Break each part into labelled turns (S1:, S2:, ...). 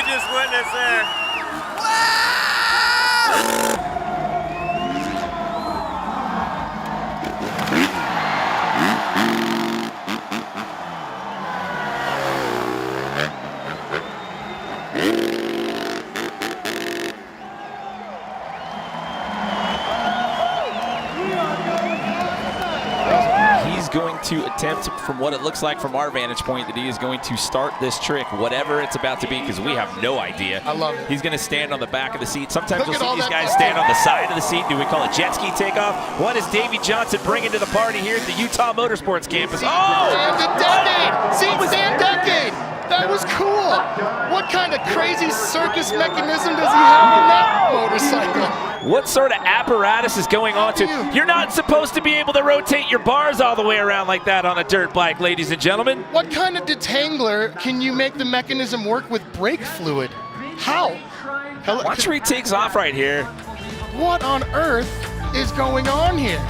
S1: just witnessed there.
S2: Going to attempt, from what it looks like from our vantage point, that he is going to start this trick, whatever it's about to be, because we have no idea.
S3: I love it.
S2: He's going to stand on the back of the seat. Sometimes you'll see these guys stand on the side of the seat. Do we call it jet ski takeoff? What is Davey Johnson bringing to the party here at the Utah Motorsports campus? Oh!
S3: Stand decade! That was cool. What kind of crazy circus mechanism does he have on that motorcycle?
S2: What sort of apparatus is going on to? You're not supposed to be able to rotate your bars all the way around like that on a dirt bike, ladies and gentlemen.
S3: What kind of detangler can you make the mechanism work with brake fluid? How?
S2: Watch where he takes off right here.
S3: What on earth is going on here?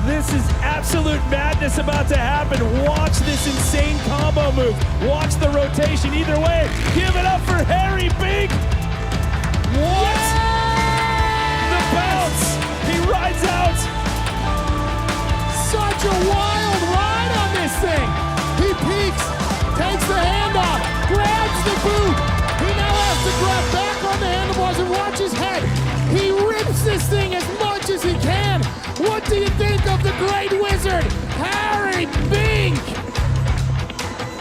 S4: This is absolute madness about to happen. Watch this insane combo move. Watch the rotation. Either way, give it up for Harry Bink. What? Yeah! The bounce. He rides out.
S5: Such a wild ride on this thing. He peaks, takes the hand off, grabs the boot. He now has to grab back on the handlebars and watch his head. He rips this thing as much as he can. What do you think of the great wizard, Harry Bink?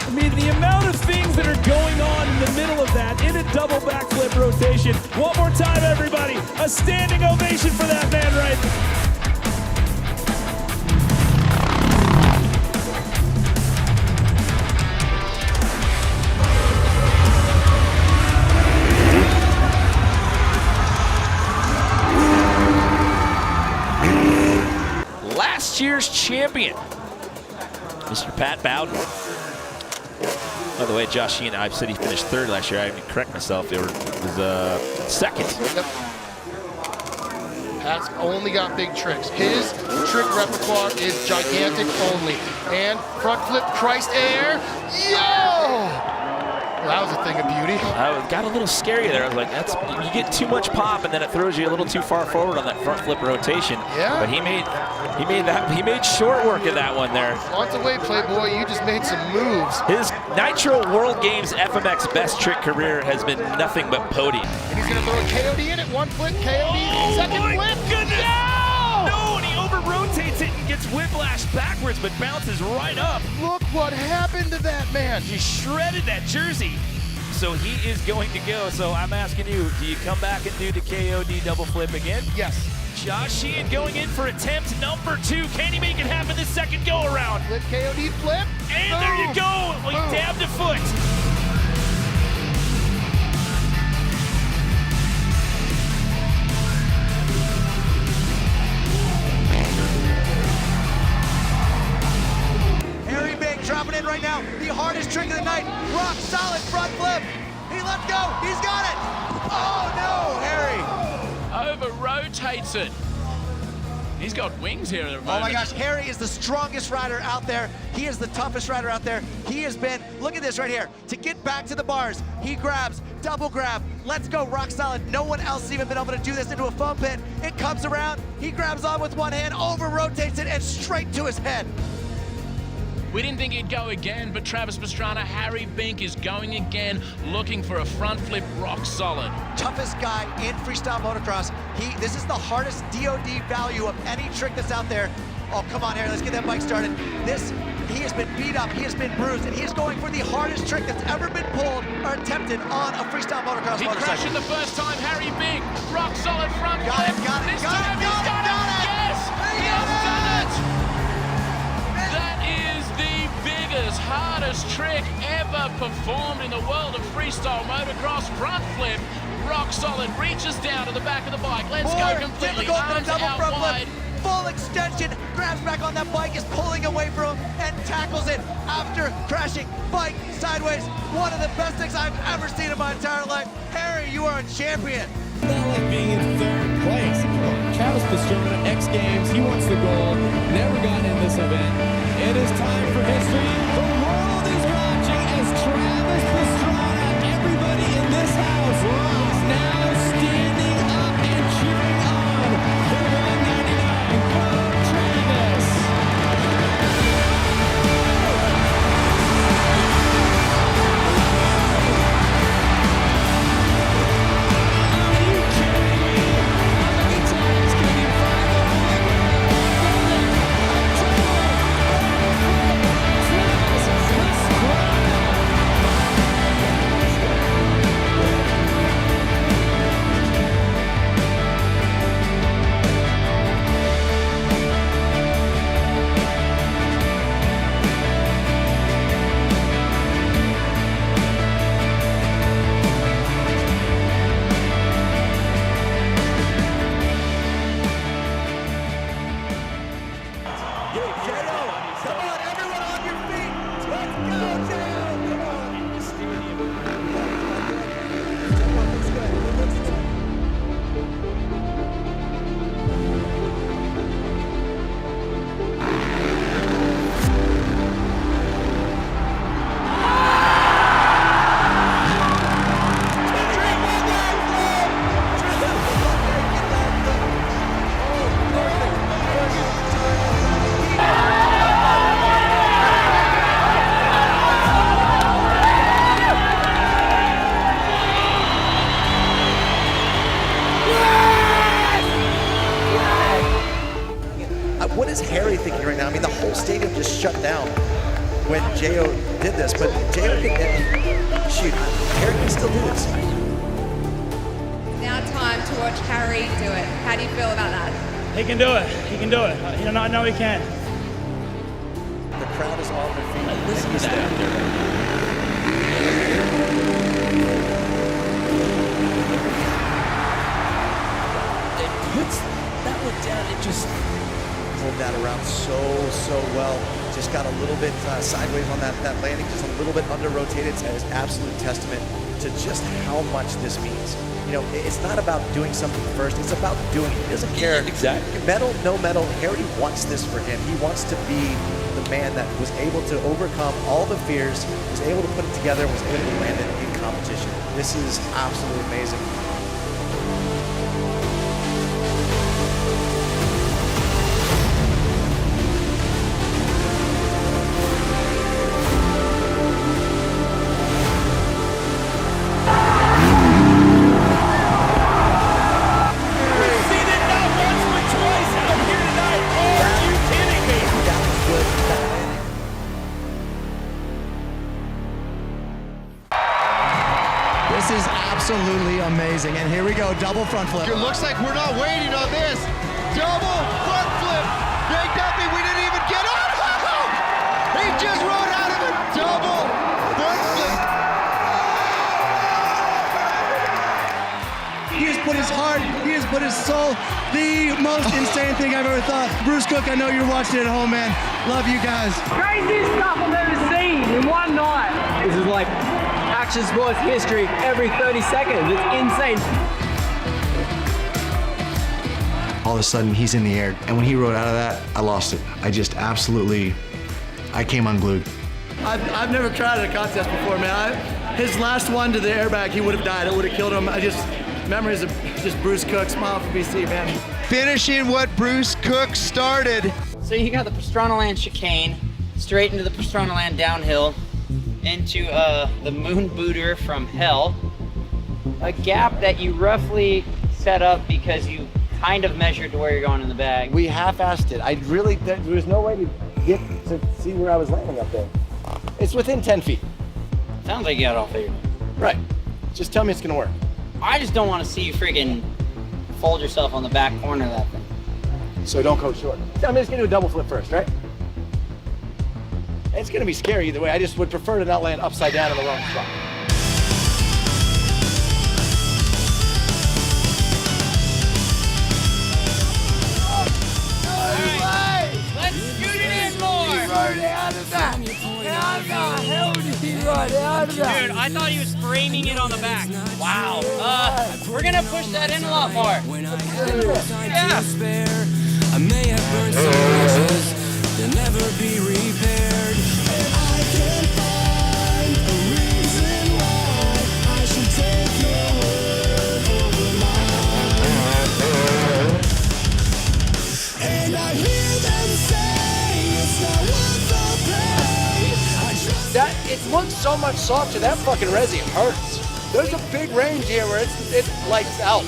S4: I mean, the amount of things that are going on in the middle of that in a double backflip rotation. One more time, everybody. A standing ovation for that man right there.
S2: Last year's champion, Mr. Pat Bowden. By the way, Josh Sheehan, I've said he finished third last year. I didn't correct myself. It was second.
S3: Yep. Pat's only got big tricks. His trick repertoire is gigantic only. And front flip, Christ air. Yo! Well, that was a thing of beauty.
S2: I got a little scary there. I was like, you get too much pop, and then it throws you a little too far forward on that front flip rotation.
S3: Yeah.
S2: But he made short work of that one there.
S3: Once away, Playboy, you just made some moves.
S2: His Nitro World Games FMX best trick career has been nothing but podium.
S3: And he's gonna throw a KOD in it. One flip, KOD, second
S2: my
S3: flip.
S2: goodness!
S3: No!
S2: No, and he over-rotates it and gets whiplashed backwards, but bounces right up.
S3: Look what happened to that man.
S2: He shredded that jersey. So he is going to go. So I'm asking you, do you come back and do the KOD double flip again?
S3: Yes.
S2: Josh Sheehan going in for attempt number 2. Can he make it happen this second go around?
S3: Flip, KOD, flip.
S2: And
S3: Boom.
S2: there you go. Well, he dabbed a foot.
S6: Harry Bink dropping in right now. The hardest trick of the night. Rock solid front flip. He let go. He's got it. Oh no, Harry.
S7: Over rotates it.
S1: He's got wings here at the moment.
S6: Oh my gosh, Harry is the strongest rider out there. He is the toughest rider out there. He has been, look at this right here. To get back to the bars, he grabs, double grab, let's go, rock solid. No one else has even been able to do this into a foam pit. It comes around, he grabs on with one hand, over rotates it, and straight to his head.
S1: We didn't think he'd go again, but Travis Pastrana, Harry Bink is going again, looking for a front flip rock solid.
S6: Toughest guy in freestyle motocross. This is the hardest DOD value of any trick that's out there. Oh, come on, Harry, let's get that bike started. He has been beat up, he has been bruised, and he is going for the hardest trick that's ever been pulled or attempted on a freestyle motocross
S1: He
S6: motorcycle.
S1: crashed it the first time, Harry Bink, rock solid front
S6: Got
S1: flip.
S6: it, got it,
S1: This
S6: got
S1: time
S6: it,
S1: he's done it. Yes, he has done it. That is the biggest, hardest trick ever performed in the world of freestyle motocross. Front flip, rock solid, reaches down to the back of the bike. Let's go completely,
S6: difficult than a
S1: arms
S6: double
S1: out
S6: front
S1: wide.
S6: flip. Full extension, grabs back on that bike, is pulling away from him, and tackles it after crashing bike sideways. One of the best things I've ever seen in my entire life. Harry, you are a champion.
S4: Not like being in third place. Travis Pastrana, X Games, he wants the gold. Never got in this event. It is time for history. The world is watching as Travis Pastrana, everybody in this house, is now standing up and cheering on the 199 from Travis.
S7: What is Harry thinking right now? I mean, the whole stadium just shut down when Jo did this, but Jo can, shoot, Harry can still do this.
S8: Now time to watch Harry do it. How do you feel about that?
S4: He can do it. He can do it. I know he can.
S7: The crowd is on their feet.
S2: Listen to that. It puts that one down. It just
S7: pulled that around so well. Just got a little bit sideways on that landing, just a little bit under rotated. It's an absolute testament to just how much this means. You know, it's not about doing something first, it's about doing it. He doesn't care.
S2: Exactly.
S7: Medal, no medal, Harry wants this for him. He wants to be the man that was able to overcome all the fears, was able to put it together, was able to land it in competition. This is absolutely amazing.
S6: This is absolutely amazing. And here we go, double front flip.
S3: It looks like we're not waiting on this. Double front flip. Big dumpy, we didn't even get on. He just rode out of a double front flip.
S9: He has put his heart, he has put his soul. The most insane thing I've ever thought. Bruce Cook, I know you're watching at home, man. Love you guys.
S10: Craziest stuff I've ever seen in one night. This is like action sports history every 30 seconds. It's insane.
S9: all of a sudden he's in the air. And when he rode out of that, I lost it. I just absolutely, I came unglued. I've never tried at a contest before, man. His last one to the airbag, he would have died. It would have killed him. Memories of just Bruce Cook, smile for BC, man.
S6: Finishing what Bruce Cook started.
S10: So you got the Pastrana Land chicane, straight into the Pastrana Land downhill, into the moon booter from hell. A gap that you roughly set up because you kind of measured to where you're going in the bag.
S7: We half-assed it. There was no way to get to see where I was landing up there. It's within 10 feet.
S10: Sounds like you got it all figured.
S7: Right. Just tell me it's gonna work.
S10: I just don't want to see you freaking fold yourself on the back corner of that thing.
S7: So don't go short. I'm just gonna do a double flip first, right? It's gonna be scary either way. I just would prefer to not land upside down in the wrong spot.
S10: Let's scoot it in more! Dude, I thought he was framing it on the back. Wow. We're gonna push that in a lot more. Yeah.
S11: I may have burned some bridges, they'll never be repaired. I can't find a reason why I should take your word over mine. And I hear them say it's not worth the pain.
S7: It looks so much softer. That fucking resi hurts. There's a big range here where it lights out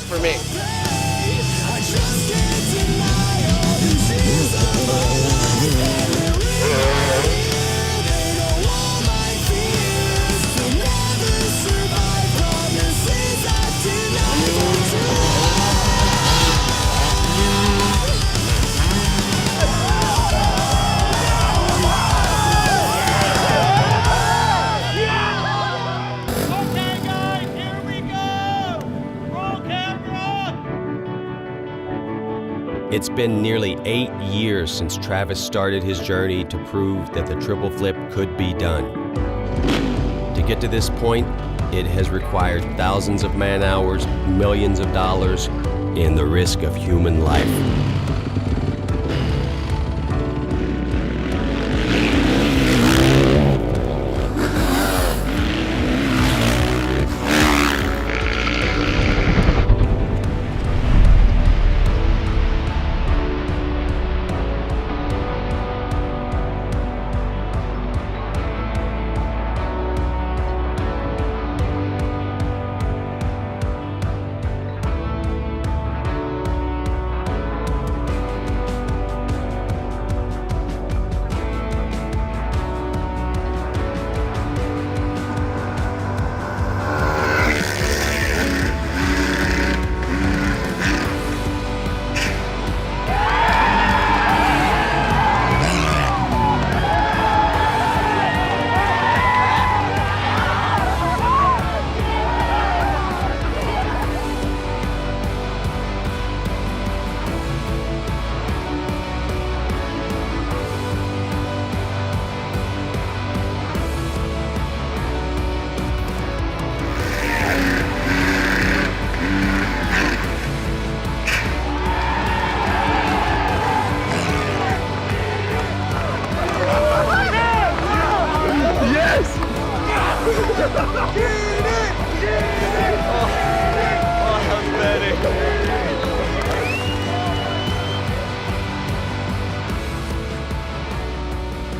S7: for me.
S11: I just can't deny all these years of my life. They know all my fears. They'll never survive promises I deny.
S12: It's been nearly 8 years since Travis started his journey to prove that the triple flip could be done. To get to this point, it has required thousands of man-hours, millions of dollars, and the risk of human life.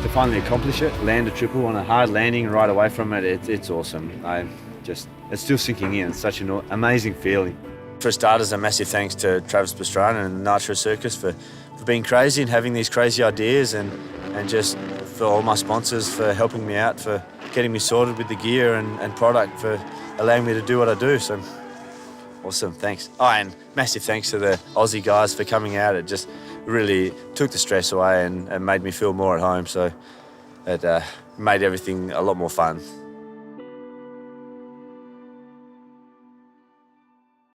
S13: To finally accomplish it, land a triple on a hard landing right away from it, it's awesome. It's still sinking in. It's such an amazing feeling.
S14: For starters, a massive thanks to Travis Pastrana and Nitro Circus for being crazy and having these crazy ideas, and just for all my sponsors for helping me out, for getting me sorted with the gear and product, for allowing me to do what I do. So awesome, thanks. Oh, and massive thanks to the Aussie guys for coming out. It just really took the stress away and made me feel more at home. So it made everything a lot more fun.